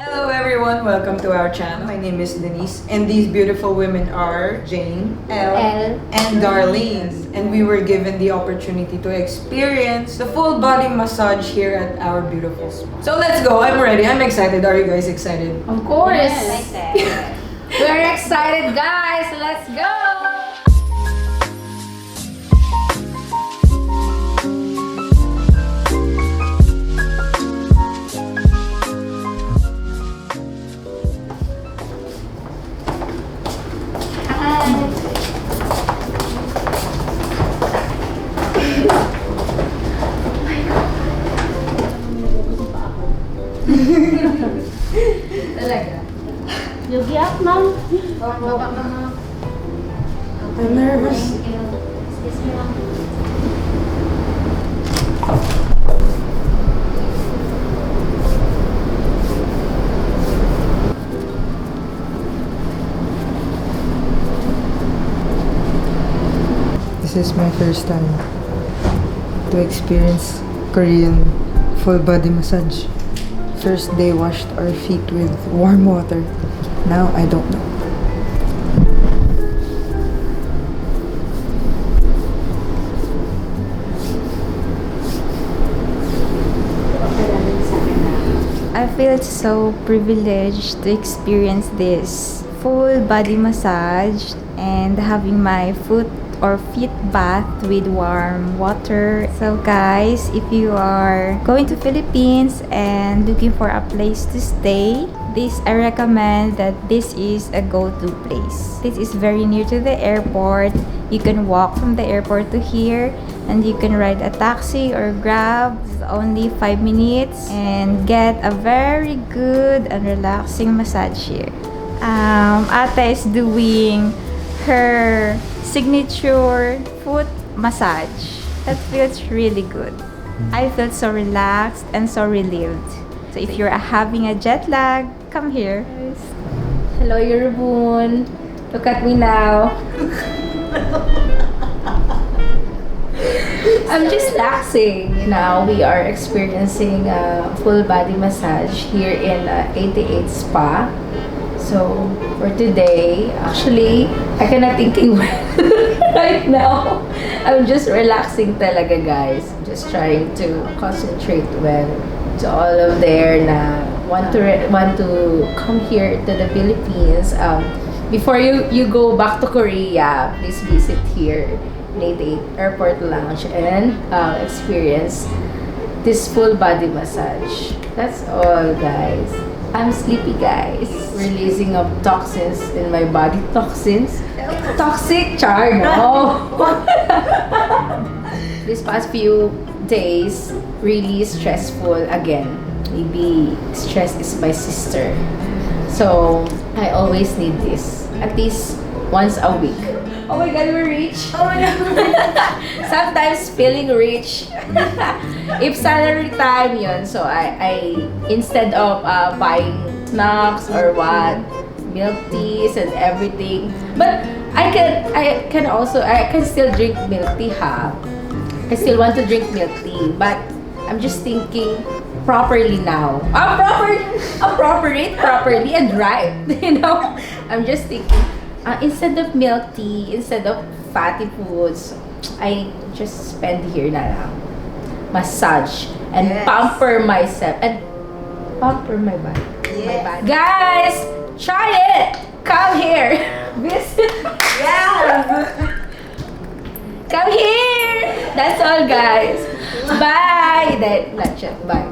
Hello everyone, welcome to our channel. My name is Denise and these beautiful women are Jane, Elle, and Darlene. And we were given the opportunity to experience the full body massage here at our beautiful spa. So let's go, I'm ready, I'm excited. Are you guys excited? Of course! Yes. We're excited guys! Let's go! Talaga. Yogi up, ma'am. Baba ka, ma'am. I'm nervous. Excuse me, ma'am. This is my first time to experience Korean full body massage. First they washed our feet with warm water. Now I don't know. I feel so privileged to experience this full body massage and having my foot or feet bath with warm water. So guys, if you are going to Philippines and looking for a place to stay, I recommend that this is a go-to place. This is very near to the airport. You can walk from the airport to here and you can ride a taxi or grab. It's only 5 minutes and get a very good and relaxing massage here. Ate is doing her signature foot massage. That feels really good. I felt so relaxed and so relieved. So if you're having a jet lag, come here. Hello, Yorubun. Look at me now. I'm just relaxing. You know, we are experiencing a full body massage here in 88 Spa. So, for today, actually, I cannot thinking well right now. I'm just relaxing talaga, guys. Just trying to concentrate well. To all of there na want to come here to the Philippines. Before you go back to Korea, please visit here, 88 Airport Lounge, and experience this full body massage. That's all, guys. I'm sleepy, guys. Releasing of toxins in my body. Toxins? Toxic? Char, no. These past few days, really stressful again. Maybe stress is my sister. So, I always need this. At least once a week. Oh my God, we're rich. Oh my God. Sometimes feeling rich. If salary time yun, so I instead of buying snacks or what, milk teas and everything. But I can still drink milk tea, ha. I still want to drink milk tea, but I'm just thinking properly now. Appropriate properly and right. You know, I'm just thinking instead of milk tea, instead of fatty foods, I just spend here na lang. Massage and pamper myself and pamper my body. Yes. My body. Guys, try it. Come here. Visit. Yeah! Come here. That's all, guys. Bye. Not yet. Bye.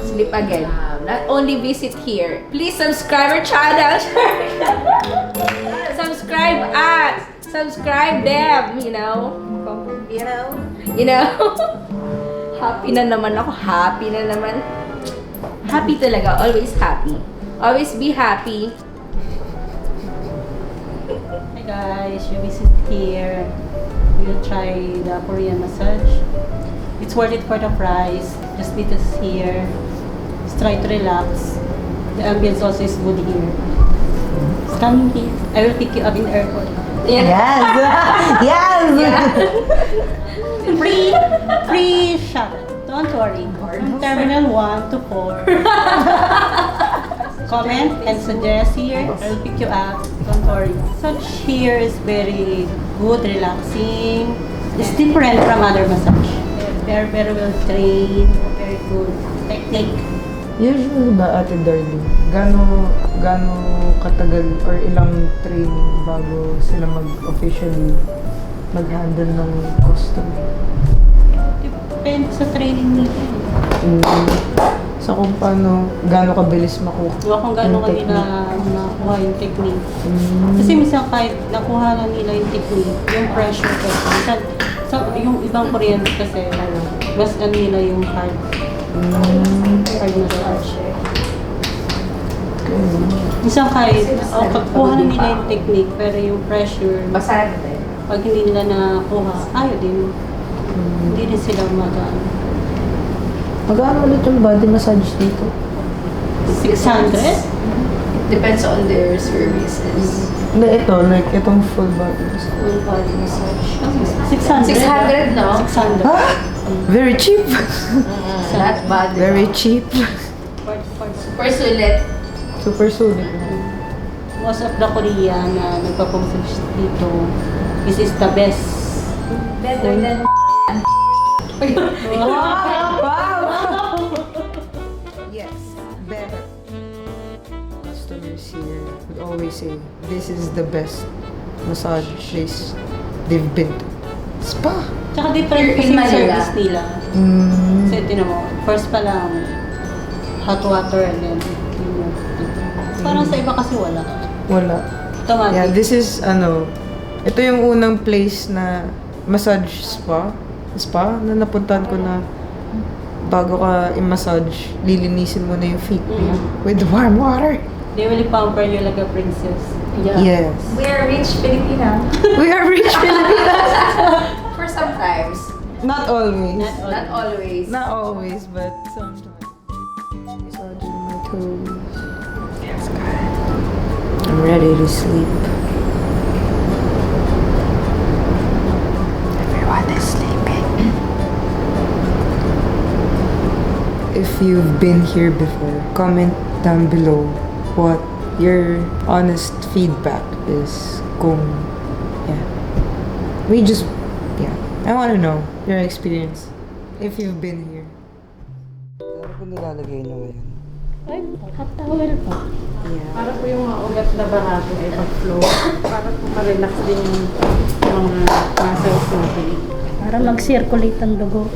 Sleep again. Not only visit here. Please subscribe our channel. Subscribe us. Subscribe them. You know. Happy na naman ako. Happy na naman. Happy talaga. Always happy. Always be happy. Hi guys, you visit here. We'll try the Korean massage. It's worth it for the price. Just meet us here. Just try to relax. The ambience also is good here. Just come here. I will pick you up in the airport. Yes! Yes! Free shuttle. Don't worry. From Terminal 1 to 4. comment and suggest here. I'll pick you up. Don't worry. Massage here is very good, relaxing. It's different from other massage. They're very well trained, very good technique. Usually ba, Ate Darlene, gano katagal or ilang training bago sila officially mag-handle ng customer? Depende sa training nila. So kung paano, gano kabilis makuha Kung gaano yung kanila technique? nakuha yung technique. Kasi minsan kahit nakuha na nila yung technique, yung pressure ko. Minsan, yung ibang kuryente kasi, mas nila yung hard. Hard massage. Minsan kahit kuha na nila yung technique, pero yung pressure, Basahan din. pag hindi nila nakuha, ayaw din. Hindi rin sila magano. Magkano ulit yung body massage dito? 600? Depends on their services. Hindi, ito, like itong full body massage. Full body massage. 600, 600? no? 600. Very cheap! Not bad. Very cheap. Super sulit. Super sulit. Most of the Korean na nagpapamasage dito, this is the best. Better than Yes, better. Customers here would always say, this is the best massage place they've been to. Spa! Tsaka different You're in kasi yung Manila. service nila. Kasi tinan mo, first pa lang, hot water and then, parang sa iba kasi wala. Wala. Automatic. Yeah, this is, ito yung unang place na massage spa na napuntahan ko na bago ka i-massage, lilinisin mo na yung feet mo with warm water. They will pamper you like a princess. Yes. We are rich Filipino. We are rich Filipinos. For sometimes. Not always. Not always. Not always, but sometimes. Massaging my toes. Feels good. I'm ready to sleep. Everyone is sleeping. If you've been here before, comment down below what your honest feedback is. I want to know your experience if you've been here. Ano po nilalagay nyo ngayon? Ay, hot towel po. Yeah. Para po yung mga ugat na bahagi ay pag-flow. Para po ma-relax din yung mga muscles natin. Para mag-circulate ang dugo.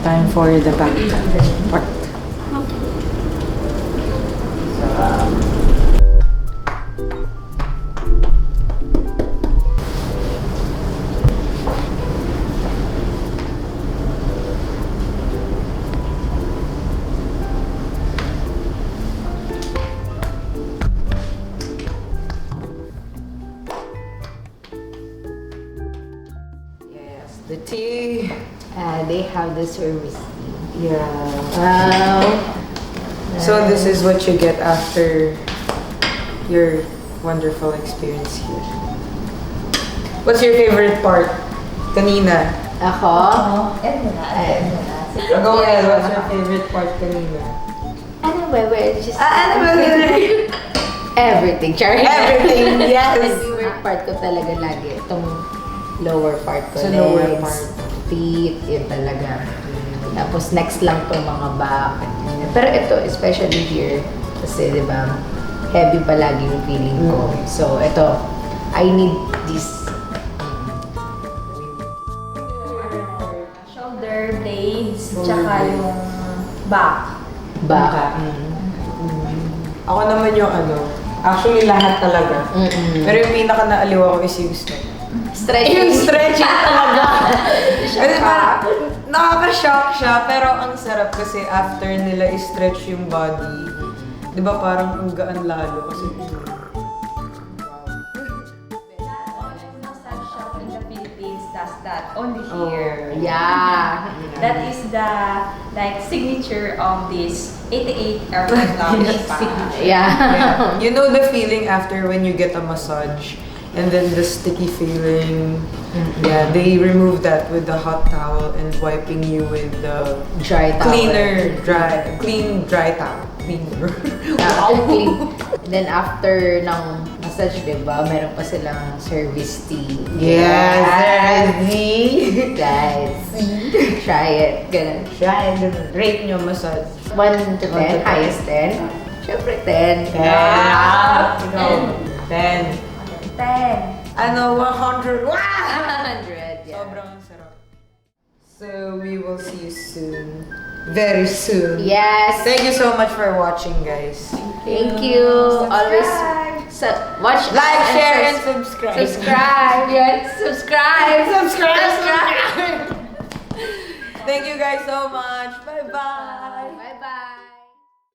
Time for the back part. Yes, the tea. They have the service. Yeah. Wow. So this is what you get after your wonderful experience here. What's your favorite part? Kanina. Ako? Go ahead, what's your favorite part kanina? Ano ba? Just... Everything, Everything. Char. yes! Ang favorite part ko talaga lagi. Itong lower part ko. Sa Legs, lower part. feet, yun talaga. Tapos next lang tong mga back. Pero ito, especially here, kasi di ba, heavy palagi yung feeling ko. So ito, I need this. Shoulder blades, tsaka yung back. Back. Ako naman yung actually lahat talaga. Pero yung pinaka naaliw ako is yung stretch. Stretching. Yung stretching talaga. Kasi parang nakaka-shock siya, pero ang sarap kasi after nila i-stretch yung body, di ba parang ang gaan lalo kasi Massage shop in the Philippines does that. Only here. Yeah. That is the signature of this 88 airport lounge spa. Yeah. You know the feeling after when you get a massage And then the sticky feeling. Yeah, they remove that with the hot towel and wiping you with the Dry towel. clean dry towel. Cleaner. Clean. Then after ng massage, diba, meron pa silang service tea. Yes, Guys, try it. Ganun. Try it. Rate nyo massage. 1 to 10, highest 10. Siyempre 10. Yeah. Ikaw, 10. 10. Ano, 100. Wow! 100, yeah. Sobrang sarap. So, we will see you soon. Very soon. Yes. Thank you so much for watching, guys. Thank you. Always watch, Like, share, and subscribe. subscribe. Yes, subscribe. Subscribe. Thank you guys so much. Bye-bye. Bye bye.